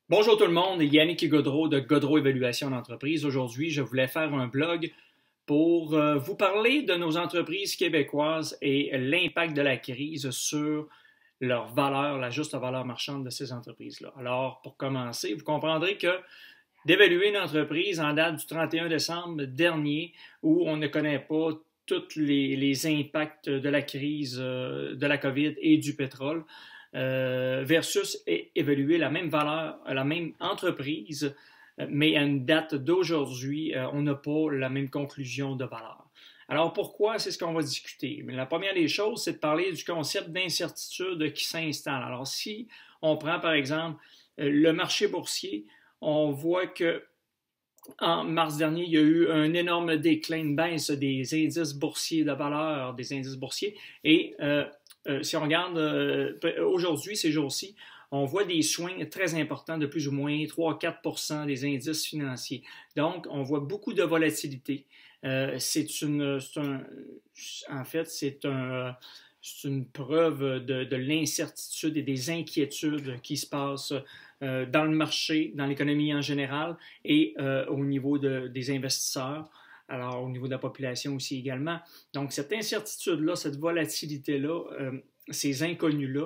Bonjour tout le monde, Yannick Godreau de Godreau Évaluation d'entreprise. Aujourd'hui, je voulais faire un blog pour vous parler de nos entreprises québécoises et l'impact de la crise sur leur valeur, la juste valeur marchande de ces entreprises-là. Alors, pour commencer, vous comprendrez que d'évaluer une entreprise en date du 31 décembre dernier, où on ne connaît pas tous les impacts de la crise de la COVID et du pétrole, versus évaluer la même valeur, la même entreprise, mais à une date d'aujourd'hui, on n'a pas la même conclusion de valeur. Alors pourquoi? C'est ce qu'on va discuter. Mais la première des choses, c'est de parler du concept d'incertitude qui s'installe. Alors si on prend par exemple le marché boursier, on voit que en mars dernier, il y a eu un énorme déclin, une baisse des indices boursiers de valeur, des indices boursiers, et si on regarde aujourd'hui, ces jours-ci, on voit des swings très importants de plus ou moins 3-4 des indices financiers. Donc, on voit beaucoup de volatilité. En fait, c'est une preuve de l'incertitude et des inquiétudes qui se passent dans le marché, dans l'économie en général et au niveau des investisseurs. Alors, au niveau de la population aussi également. Donc, cette incertitude-là, cette volatilité-là, ces inconnus-là,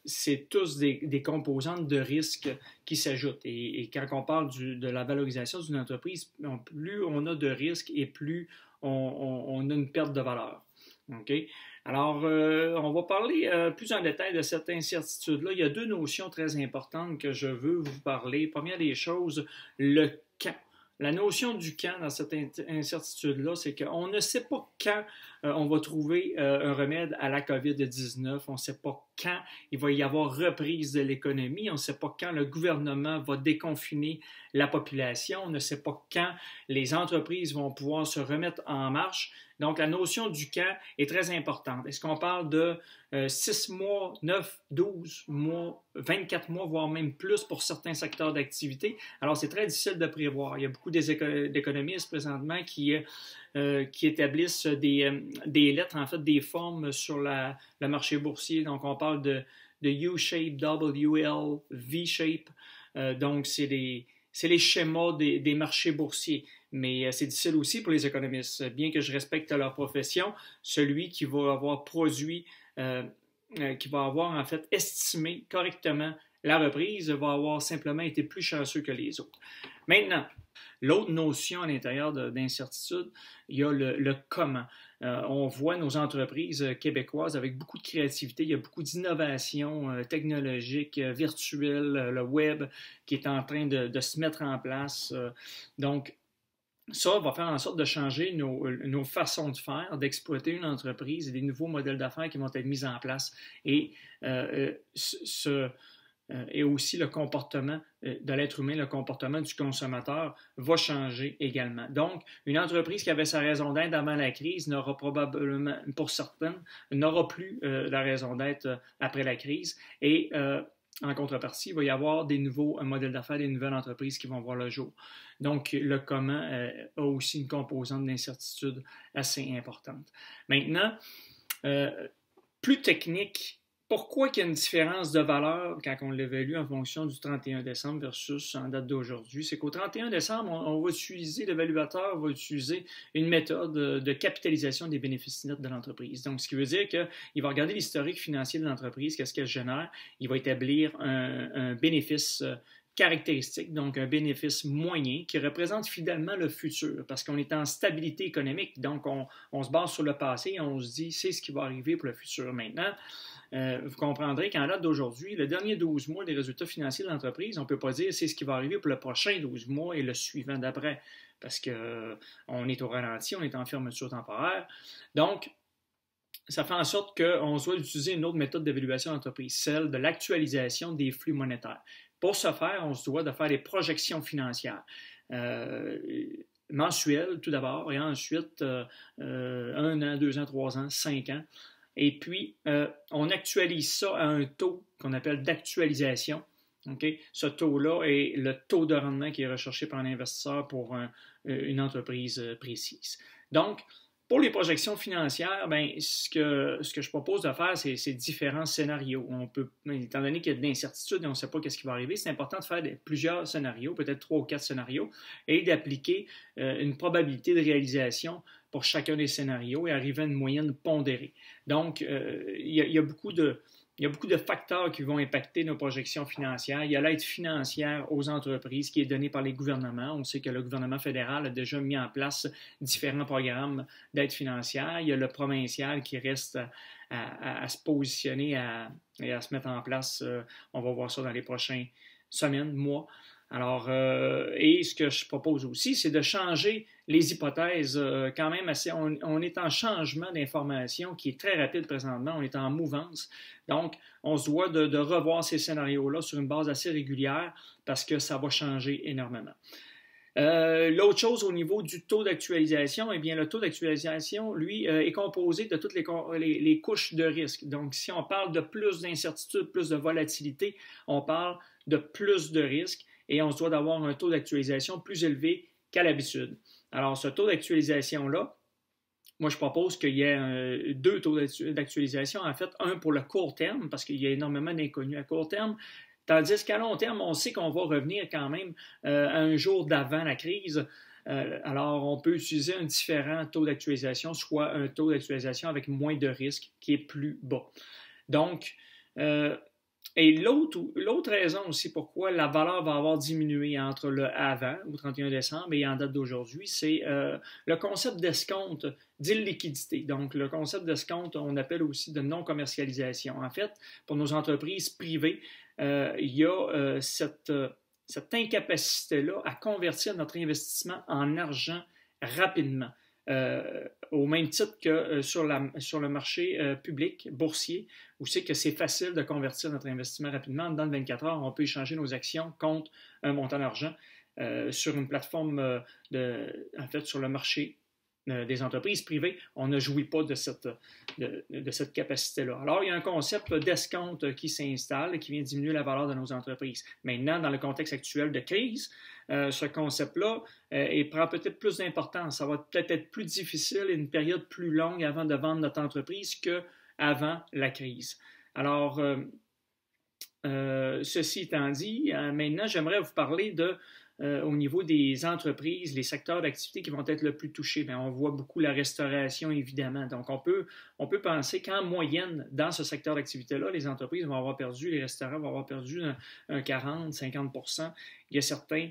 c'est tous des composantes de risque qui s'ajoutent. Et quand on parle de la valorisation d'une entreprise, plus on a de risques et plus on a une perte de valeur. OK? Alors, on va parler plus en détail de cette incertitude-là. Il y a deux notions très importantes que je veux vous parler. Première des choses, le quand. La notion du quand dans cette incertitude-là, c'est qu'on ne sait pas quand on va trouver un remède à la COVID-19. On ne sait pas quand il va y avoir reprise de l'économie. On ne sait pas quand le gouvernement va déconfiner la population. On ne sait pas quand les entreprises vont pouvoir se remettre en marche. Donc, la notion du quand est très importante. Est-ce qu'on parle de 6 mois, 9, 12 mois, 24 mois, voire même plus pour certains secteurs d'activité? Alors, c'est très difficile de prévoir. Il y a beaucoup d'économistes présentement qui établissent des lettres, en fait, des formes sur le marché boursier. Donc, on parle de U-shape, WL, V-shape. Donc, c'est les schémas des marchés boursiers. Mais c'est difficile aussi pour les économistes. Bien que je respecte leur profession, celui qui va avoir produit, qui va avoir en fait estimé correctement la reprise, va avoir simplement été plus chanceux que les autres. Maintenant, l'autre notion à l'intérieur d'incertitude, il y a le comment. On voit nos entreprises québécoises avec beaucoup de créativité, il y a beaucoup d'innovation technologique, virtuelle, le web qui est en train de se mettre en place. Donc, ça va faire en sorte de changer nos façons de faire, d'exploiter une entreprise et des nouveaux modèles d'affaires qui vont être mis en place. Et aussi le comportement de l'être humain, le comportement du consommateur va changer également. Donc, une entreprise qui avait sa raison d'être avant la crise n'aura probablement, pour certaines, n'aura plus la raison d'être après la crise. Et en contrepartie, il va y avoir des nouveaux modèles d'affaires, des nouvelles entreprises qui vont voir le jour. Donc, le comment a aussi une composante d'incertitude assez importante. Maintenant, plus technique, pourquoi il y a une différence de valeur quand on l'évalue en fonction du 31 décembre versus en date d'aujourd'hui? C'est qu'au 31 décembre, on va utiliser, l'évaluateur va utiliser une méthode de capitalisation des bénéfices nets de l'entreprise. Donc, ce qui veut dire qu'il va regarder l'historique financier de l'entreprise, qu'est-ce qu'elle génère, il va établir un bénéfice caractéristique, donc un bénéfice moyen qui représente fidèlement le futur parce qu'on est en stabilité économique, donc on se base sur le passé et on se dit c'est ce qui va arriver pour le futur. Maintenant, vous comprendrez qu'en date d'aujourd'hui, le dernier 12 mois des résultats financiers de l'entreprise, on ne peut pas dire c'est ce qui va arriver pour le prochain 12 mois et le suivant d'après parce qu'on est au ralenti, on est en fermeture temporaire. Donc, ça fait en sorte qu'on doit utiliser une autre méthode d'évaluation d'entreprise, celle de l'actualisation des flux monétaires. Pour ce faire, on se doit de faire des projections financières mensuelles tout d'abord, et ensuite 1 an, 2 ans, 3 ans, 5 ans. Et puis, on actualise ça à un taux qu'on appelle d'actualisation. Okay? Ce taux-là est le taux de rendement qui est recherché par un investisseur pour une entreprise précise. Donc, Pour les projections financières, ben, ce que je propose de faire, c'est différents scénarios. On peut, étant donné qu'il y a de l'incertitude et on ne sait pas ce qui va arriver, c'est important de faire plusieurs scénarios, peut-être 3 ou 4 scénarios, et d'appliquer une probabilité de réalisation pour chacun des scénarios et arriver à une moyenne pondérée. Donc, il y a beaucoup de facteurs qui vont impacter nos projections financières. Il y a l'aide financière aux entreprises qui est donnée par les gouvernements. On sait que le gouvernement fédéral a déjà mis en place différents programmes d'aide financière. Il y a le provincial qui reste à se positionner et à se mettre en place. On va voir ça dans les prochaines semaines, mois. Alors, et ce que je propose aussi, c'est de changer les hypothèses quand même assez. On est en changement d'information qui est très rapide présentement. On est en mouvance. Donc, on se doit de revoir ces scénarios-là sur une base assez régulière parce que ça va changer énormément. L'autre chose au niveau du taux d'actualisation, eh bien, le taux d'actualisation, lui, est composé de toutes les couches de risque. Donc, si on parle de plus d'incertitude, plus de volatilité, on parle de plus de risques et on se doit d'avoir un taux d'actualisation plus élevé qu'à l'habitude. Alors, ce taux d'actualisation-là, moi, je propose qu'il y ait 2 taux d'actualisation. En fait, un pour le court terme, parce qu'il y a énormément d'inconnus à court terme, tandis qu'à long terme, on sait qu'on va revenir quand même à un jour d'avant la crise. Alors, on peut utiliser un différent taux d'actualisation, soit un taux d'actualisation avec moins de risque qui est plus bas. Donc, et l'autre raison aussi pourquoi la valeur va avoir diminué entre le avant, au 31 décembre, et en date d'aujourd'hui, c'est le concept d'escompte d'illiquidité. Donc, le concept d'escompte, on appelle aussi de non-commercialisation. En fait, pour nos entreprises privées, il y a cette incapacité-là à convertir notre investissement en argent rapidement. Au même titre que sur le marché public, boursier, où c'est que c'est facile de convertir notre investissement rapidement. Dans 24 heures, on peut échanger nos actions contre un montant d'argent sur une plateforme, en fait, sur le marché des entreprises privées, on ne jouit pas de cette capacité-là. Alors, il y a un concept d'escompte qui s'installe et qui vient diminuer la valeur de nos entreprises. Maintenant, dans le contexte actuel de crise, ce concept-là prend peut-être plus d'importance. Ça va peut-être être plus difficile et une période plus longue avant de vendre notre entreprise qu'avant la crise. Alors, ceci étant dit, maintenant, j'aimerais vous parler au niveau des entreprises, les secteurs d'activité qui vont être le plus touchés. Bien, on voit beaucoup la restauration, évidemment. Donc, on peut penser qu'en moyenne, dans ce secteur d'activité-là, les entreprises vont avoir perdu, les restaurants vont avoir perdu un 40-50%. Il y a certains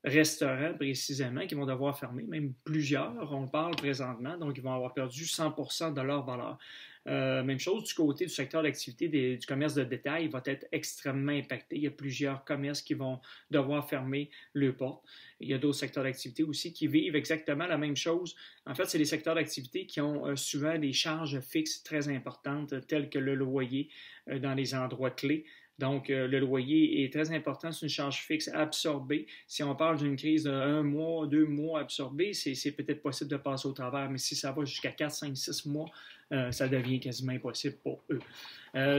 restaurants, précisément, qui vont devoir fermer, même plusieurs, on parle présentement, donc ils vont avoir perdu 100% de leur valeur. Même chose du côté du secteur d'activité du commerce de détail, il va être extrêmement impacté. Il y a plusieurs commerces qui vont devoir fermer leurs portes. Il y a d'autres secteurs d'activité aussi qui vivent exactement la même chose. En fait, c'est des secteurs d'activité qui ont souvent des charges fixes très importantes, telles que le loyer dans les endroits clés. Donc, le loyer est très important, c'est une charge fixe absorbée. Si on parle d'une crise de 1 mois, 2 mois absorbée, c'est peut-être possible de passer au travers, mais si ça va jusqu'à 4, 5, 6 mois, ça devient quasiment impossible pour eux.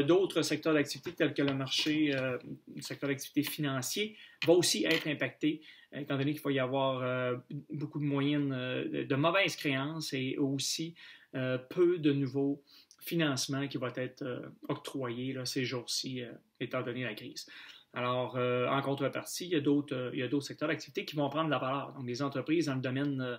D'autres secteurs d'activité, tels que le marché, le secteur d'activité financier, va aussi être impacté, étant donné qu'il va y avoir beaucoup de moyens de mauvaises créances et aussi peu de nouveaux financement qui va être octroyé là, ces jours-ci, étant donné la crise. Alors, en contrepartie, il y a d'autres secteurs d'activité qui vont prendre de la valeur. Donc, des entreprises dans le domaine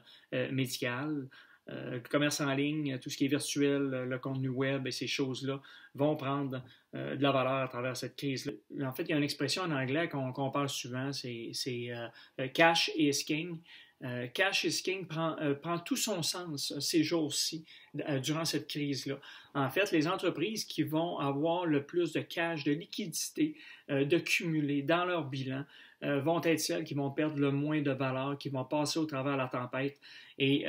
médical, le commerce en ligne, tout ce qui est virtuel, le contenu web et ces choses-là vont prendre de la valeur à travers cette crise-là. En fait, il y a une expression en anglais qu'on parle souvent, c'est cash is king. Cash is king prend tout son sens ces jours-ci, durant cette crise-là. En fait, les entreprises qui vont avoir le plus de cash, de liquidité, de cumuler dans leur bilan, vont être celles qui vont perdre le moins de valeur, qui vont passer au travers de la tempête et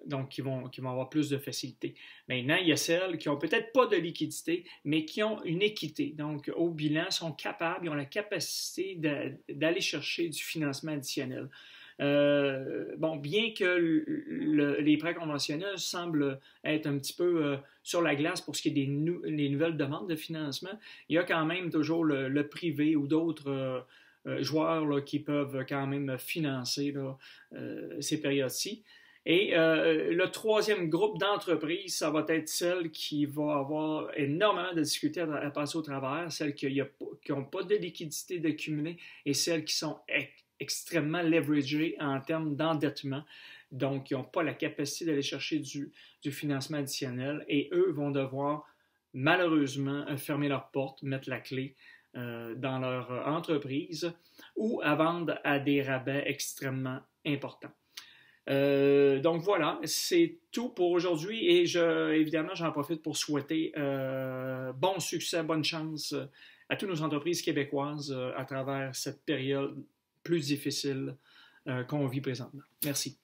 donc qui vont avoir plus de facilité. Maintenant, il y a celles qui n'ont peut-être pas de liquidité, mais qui ont une équité. Donc, au bilan, sont capables, ils ont la capacité d'aller chercher du financement additionnel. Bien que les prêts conventionnels semblent être un petit peu sur la glace pour ce qui est des nouvelles demandes de financement, il y a quand même toujours le privé ou d'autres joueurs là, qui peuvent quand même financer là, ces périodes-ci. Et le troisième groupe d'entreprises, ça va être celle qui va avoir énormément de difficultés à passer au travers, celles qui n'ont pas de liquidité d'accumuler et celles qui sont extrêmement leveragées en termes d'endettement, donc qui n'ont pas la capacité d'aller chercher du financement additionnel et eux vont devoir malheureusement fermer leurs portes, mettre la clé dans leur entreprise ou à vendre à des rabais extrêmement importants. Donc voilà, c'est tout pour aujourd'hui et évidemment, j'en profite pour souhaiter bon succès, bonne chance à toutes nos entreprises québécoises à travers cette période plus difficile qu'on vit présentement. Merci.